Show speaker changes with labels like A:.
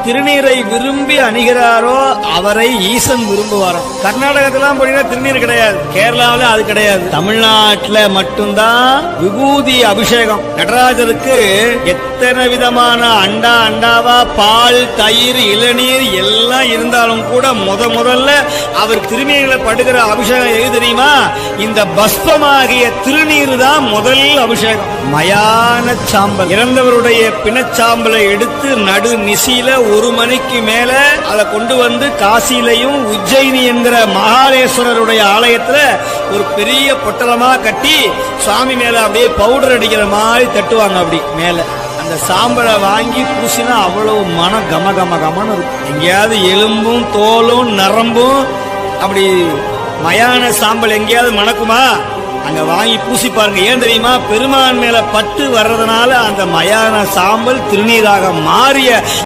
A: திருநீரை விரும்பி அணிகிறாரோ அவரை ஈசன் விரும்புவாராம். கர்நாடகத்திலாம் போனீங்கன்னா திருநீர் கிடையாது, கேரளாவில அது கிடையாது. தமிழ்நாட்டில் மட்டும்தான் விபூதி அபிஷேகம். நடராஜருக்கு எத்தனை விதமான அண்டாவா பால், தயிர், இளநீர் எல்லாம் இருந்தாலும் கூட முதல்ல அவர் திருநீர்ல படுகிற அபிஷேகம் எது தெரியுமா? இந்த பஸ்பமாகிய திருநீர் தான் முதல் அபிஷேகம். மயான சாம்பல், இறந்தவருடைய பிணச்சாம்பலை எடுத்து நடு நிசியில 1 மணிக்கு மேல அதை கொண்டு வந்து காசிலையும் உஜ்ஜயினி என்கிற மகாலேஸ்வரருடைய ஆலயத்துல ஒரு பெரிய பொட்டலமா கட்டி சுவாமி மேல அப்படியே பவுடர் அடிக்கிற மாதிரி தட்டுவாங்க. அப்படி மேல அந்த சாம்பலை வாங்கி பூசினா அவ்வளவு மன கமன்னு இருக்கும். எங்கேயாவது எலும்பும் தோலும் நரம்பும் அப்படி மயான சாம்பல் எங்கேயாவது மணக்குமா? அங்க வாங்கி பூசி பாருங்க. ஏன் தெரியுமா? பெருமான் மேல பட்டு வர்றதுனால அந்த மயான சாம்பல் திருநீராக மாறிய